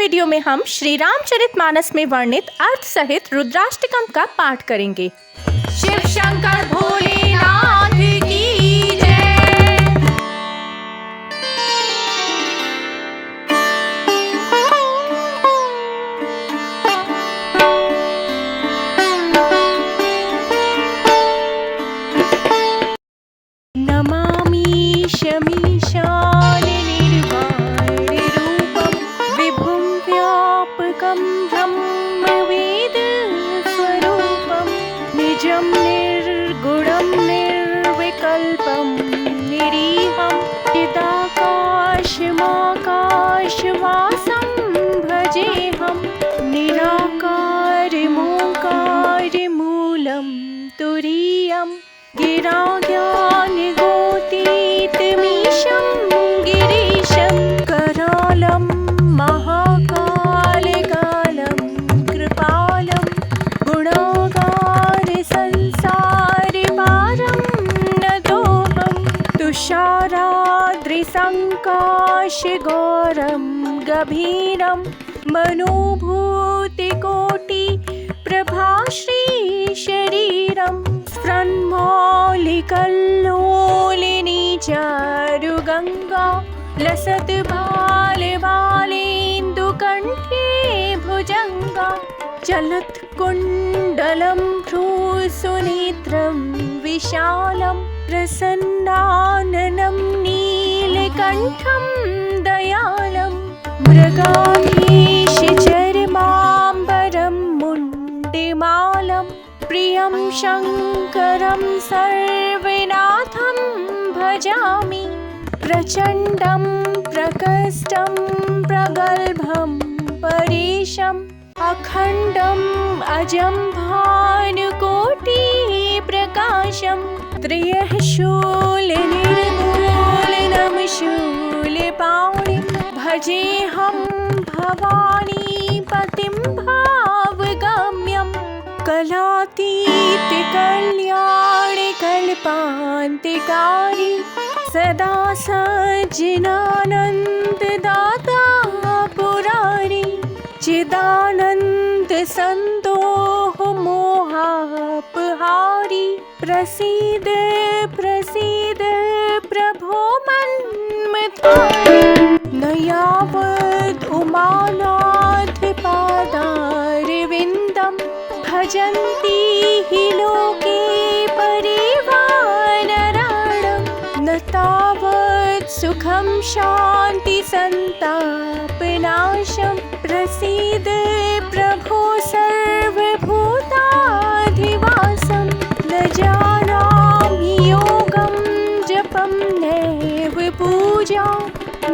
Video में हम श्री रामचरितमानस में वर्णित अर्थ सहित रुद्राष्टकम का पाठ करेंगे। शिव शंकर भोलेनाथ की जय। नमामि शमीशान निर्वाण रूपम विभुं व्यापकं ब्रह्मवेद स्वरूपम निजं निर्गुणं निर्विकल्पं निरीहं चिदाकाशमाकाशवासं भजेऽहं निराकारमोकारमूलं तुरीयं गिराज्ञानिगोतीतमीशं गिरीशं करालं महाकालकालं कृपालं गुणागारसंसारपारं नतोऽहं तुषाराद्रिसङ्काशगौरं गभीरं मनोभूतिकोटिप्रभाश्रीशरीरं स्फुरन्मौलिकल्लोलिनी चारुगङ्गा लसत्बालबालेन्दुकण्ठे भुजङ्गा चलत्कुण्डलं भ्रूसुनेत्रं विशालं प्रसन्नाननं नीलकण्ठं दयालं मृगाधीशचर्माम्बरं मुण्डमालं प्रियं शङ्करं सर्वनाथं भजामि प्रचण्डं प्रकष्टं प्रगल्भं परेशम् अखण्डम् अजं भानुकोटिप्रकाशं त्रयः शूलनिर्मूलनं शूलपाणिं भजेऽहं भवानीपतिं भावगम्यं कलातीतकल्याणकल्पान्तिकारी सदा सज्जनानन्ददाता पुरारी चिदानन्द सन्तोष मोहापहारी प्रसीद प्रसीद प्रभो मन्मथारी न यावद् उमानाथ पादारविन्दं भजन्ति हि लोके परिवानराणं न तावत् सुखं शान्ति सन्तापनाशं प्रसीद प्रभो सर्वभूताधिवासं न जानामि योगं जपं नैव पूजा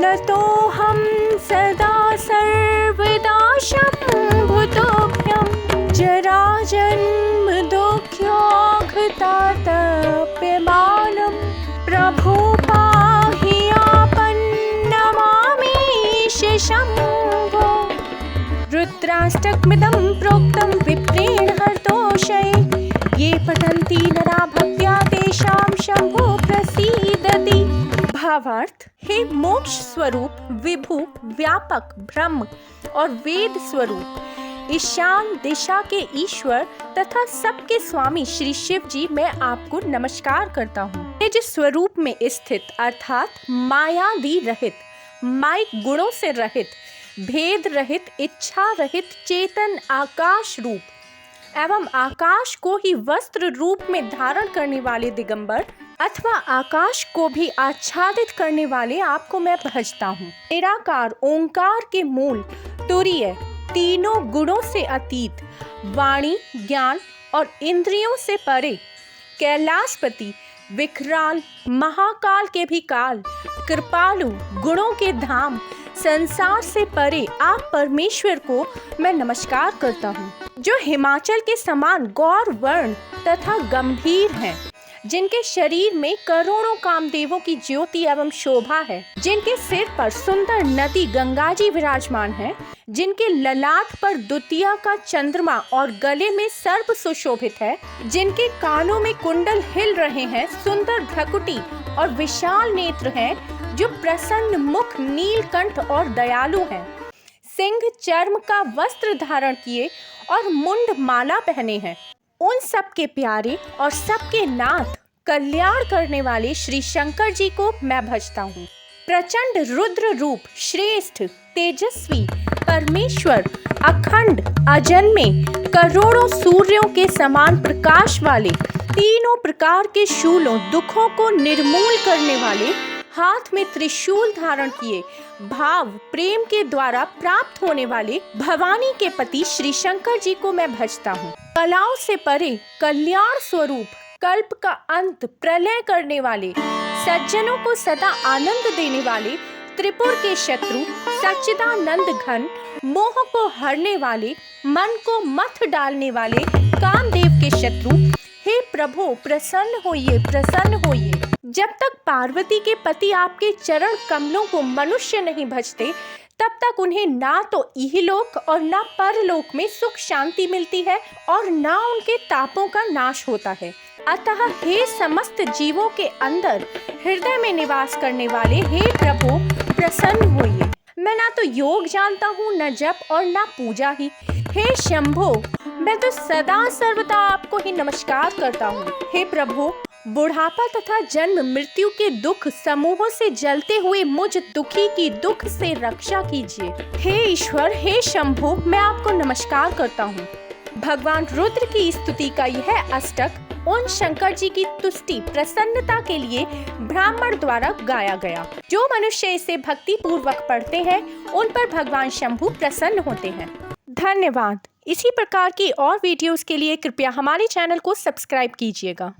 न तोऽहं सदा सर्वदा शम्भुतोऽभ्यं जराजन्म दुःख्योऽघतातप्यमानं प्रभो पाहि आपन्नमामीश शम्भो। रुद्राष्टकमिदं प्रोक्तं विप्रेण हर्तोषये ये पठन्ति नरा भक्त्या तेषां शम्भो प्रसीदति। भावार्थ, हे मोक्ष स्वरूप विभु व्यापक ब्रह्म और वेद स्वरूप ईशान दिशा के ईश्वर तथा सबके स्वामी श्री शिव जी, मैं आपको नमस्कार करता हूँ। निज स्वरूप में स्थित अर्थात मायादि रहित, माइक गुणों से रहित, भेद रहित, इच्छा रहित, चेतन आकाश रूप एवं आकाश को ही वस्त्र रूप में धारण करने वाले दिगंबर अथवा आकाश को भी आच्छादित करने वाले आपको मैं भजता हूँ। निराकार ओंकार के मूल, तुरीय, तीनों गुणों से अतीत, वाणी, ज्ञान और इंद्रियों से परे, कैलाशपति, विकराल, महाकाल के भी काल, कृपालु, गुणों के धाम, संसार से परे आप परमेश्वर को मैं नमस्कार करता हूँ, जो हिमाचल के समान गौर वर्ण तथा गंभीर हैं, जिनके शरीर में करोड़ों कामदेवों की ज्योति एवं शोभा है, जिनके सिर पर सुंदर नदी गंगा जी विराजमान है, जिनके ललाट पर द्वितीया का चंद्रमा और गले में सर्प सुशोभित है, जिनके कानों में कुंडल हिल रहे हैं, सुंदर भ्रकुटी और विशाल नेत्र हैं, जो प्रसन्न मुख, नीलकंठ और दयालु हैं, सिंह चर्म का वस्त्र धारण किए और मुंड माला पहने हैं। उन सबके प्यारे और सबके नाथ कल्याण करने वाले श्री शंकर जी को मैं भजता हूँ। प्रचंड रुद्र रूप, श्रेष्ठ, तेजस्वी, परमेश्वर, अखंड, अजन्मे, करोड़ों सूर्यों के समान प्रकाश वाले, तीनों प्रकार के शूलों, दुखों को निर्मूल करने वाले, हाथ में त्रिशूल धारण किए, भाव प्रेम के द्वारा प्राप्त होने वाले भवानी के पति श्री शंकर जी को मैं भजता हूँ। कलाओं से परे, कल्याण स्वरूप, कल्प का अंत, प्रलय करने वाले, सज्जनों को सदा आनंद देने वाले, त्रिपुर के शत्रु, सच्चिदानंद घन, मोह को हरने वाले, मन को मथ डालने वाले, कामदेव के शत्रु, हे प्रभु प्रसन्न होइए, प्रसन्न होइए। जब तक पार्वती के पति आपके चरण कमलों को मनुष्य नहीं भजते, तब तक उन्हें ना तो इहलोक और ना परलोक में सुख शांति मिलती है और ना उनके तापों का नाश होता है। अतः हे समस्त जीवों के अंदर हृदय में निवास करने वाले हे प्रभु प्रसन्न होइए। मैं ना तो योग जानता हूँ, न जप और ना पूजा ही। हे शंभो, मैं तो सदा सर्वदा आपको ही नमस्कार करता हूँ। हे प्रभु, बुढ़ापा तथा जन्म मृत्यु के दुख समूहों से जलते हुए मुझ दुखी की दुख से रक्षा कीजिए। हे ईश्वर, हे शंभो, मैं आपको नमस्कार करता हूँ। भगवान रुद्र की स्तुति का यह अष्टक उन शंकर जी की तुष्टि प्रसन्नता के लिए ब्राह्मण द्वारा गाया गया। जो मनुष्य इसे भक्ति पूर्वक पढ़ते हैं, उन पर भगवान शंभु प्रसन्न होते हैं। धन्यवाद। इसी प्रकार की और वीडियोस के लिए कृपया हमारे चैनल को सब्सक्राइब कीजिएगा।